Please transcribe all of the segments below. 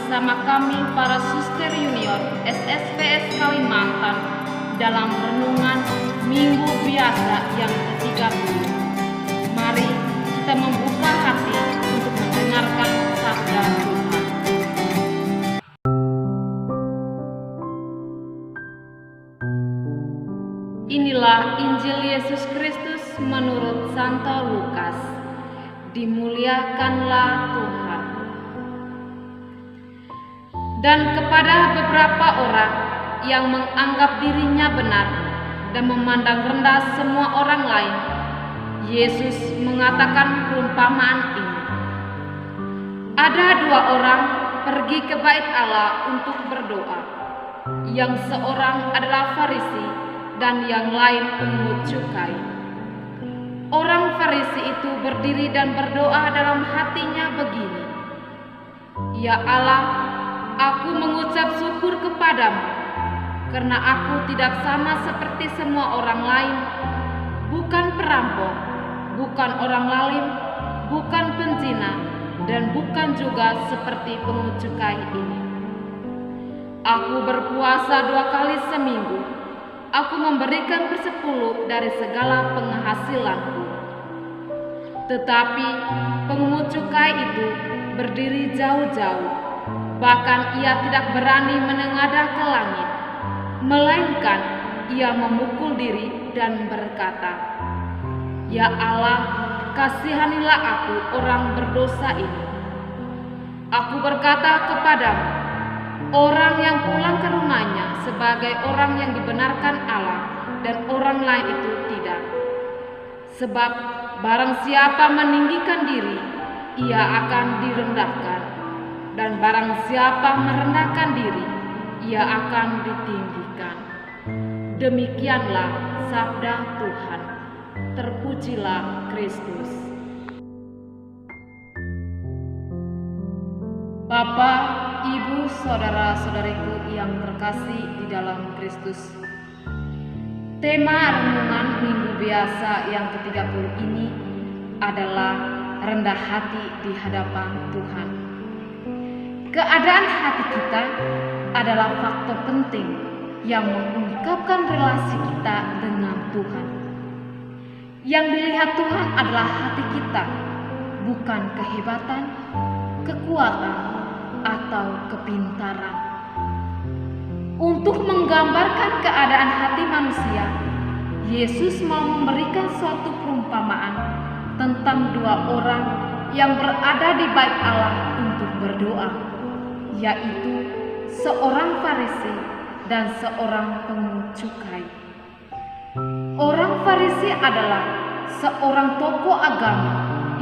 bersama kami para Suster Junior SSPS Kalimantan dalam renungan Minggu Biasa yang ke-30. Mari kita membuka hati untuk mendengarkan sabda Tuhan. Inilah Injil Yesus Kristus menurut Santo Lukas. Dimuliakanlah Tuhan. Dan kepada beberapa orang yang menganggap dirinya benar dan memandang rendah semua orang lain, Yesus mengatakan perumpamaan ini. Ada dua orang pergi ke bait Allah untuk berdoa. Yang seorang adalah Farisi dan yang lain pungut cukai. Orang Farisi itu berdiri dan berdoa dalam hatinya begini, "Ya Allah, aku mengucap syukur kepadamu, karena aku tidak sama seperti semua orang lain, bukan perampok, bukan orang lalim, bukan penzina, dan bukan juga seperti pungut cukai ini. Aku berpuasa 2 kali seminggu. Aku memberikan 10% dari segala penghasilanku." Tetapi pungut cukai itu berdiri jauh-jauh, bahkan ia tidak berani menengadah ke langit, melainkan ia memukul diri dan berkata, "Ya Allah, kasihanilah aku orang berdosa ini." Aku berkata kepadamu, orang yang pulang ke rumahnya sebagai orang yang dibenarkan Allah dan orang lain itu tidak. Sebab barang siapa meninggikan diri, ia akan direndahkan, dan barang siapa merendahkan diri, ia akan ditinggikan. Demikianlah sabda Tuhan. Terpujilah Kristus. Bapak, Ibu, saudara-saudariku yang terkasih di dalam Kristus, tema renungan Minggu Biasa yang ke-30 ini adalah rendah hati di hadapan Tuhan. Keadaan hati kita adalah faktor penting yang mengungkapkan relasi kita dengan Tuhan. Yang dilihat Tuhan adalah hati kita, bukan kehebatan, kekuatan, atau kepintaran. Untuk menggambarkan keadaan hati manusia, Yesus mau memberikan suatu perumpamaan tentang dua orang yang berada di bait Allah untuk berdoa, yaitu seorang Farisi dan seorang pungut cukai. Orang Farisi adalah seorang tokoh agama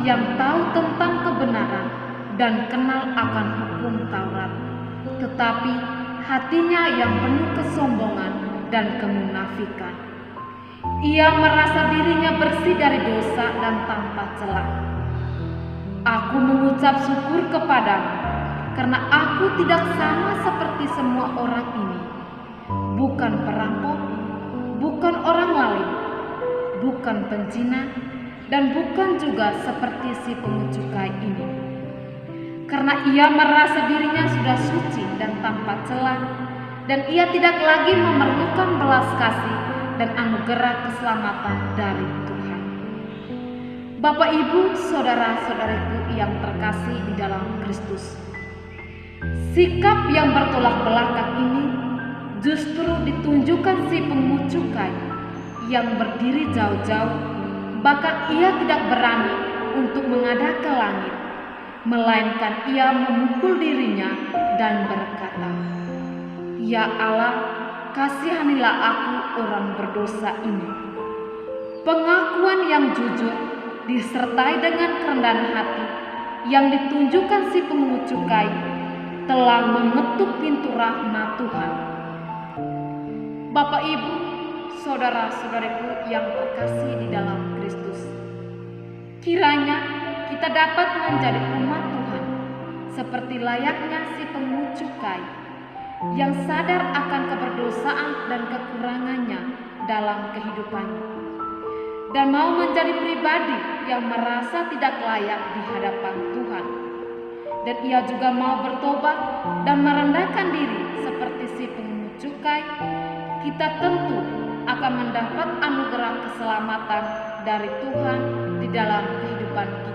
yang tahu tentang kebenaran dan kenal akan hukum Taurat, tetapi hatinya yang penuh kesombongan dan kemunafikan. Ia merasa dirinya bersih dari dosa dan tanpa celah. Aku mengucap syukur kepadamu, karena aku tidak sama seperti semua orang ini, bukan perampok, bukan orang lalim, bukan penzina, dan bukan juga seperti si pungut cukai ini. Karena ia merasa dirinya sudah suci dan tanpa celah, dan ia tidak lagi memerlukan belas kasih dan anugerah keselamatan dari Tuhan. Bapak, Ibu, saudara-saudariku yang terkasih di dalam Kristus, sikap yang bertolak belakang ini justru ditunjukkan si pungut cukai yang berdiri jauh-jauh, bahkan ia tidak berani untuk menghadap ke langit, melainkan ia memukul dirinya dan berkata, "Ya Allah, kasihanilah aku orang berdosa ini." Pengakuan yang jujur disertai dengan kerendahan hati yang ditunjukkan si pungut cukai telah mengetuk pintu rahmat Tuhan. Bapak, Ibu, saudara-saudariku yang terkasih di dalam Kristus, kiranya kita dapat menjadi umat Tuhan seperti layaknya si pungut cukai yang sadar akan keberdosaan dan kekurangannya dalam kehidupannya, dan mau menjadi pribadi yang merasa tidak layak di hadapan Tuhan, dan ia juga mau bertobat dan merendahkan diri seperti si pungut cukai, kita tentu akan mendapat anugerah keselamatan dari Tuhan di dalam kehidupan kita.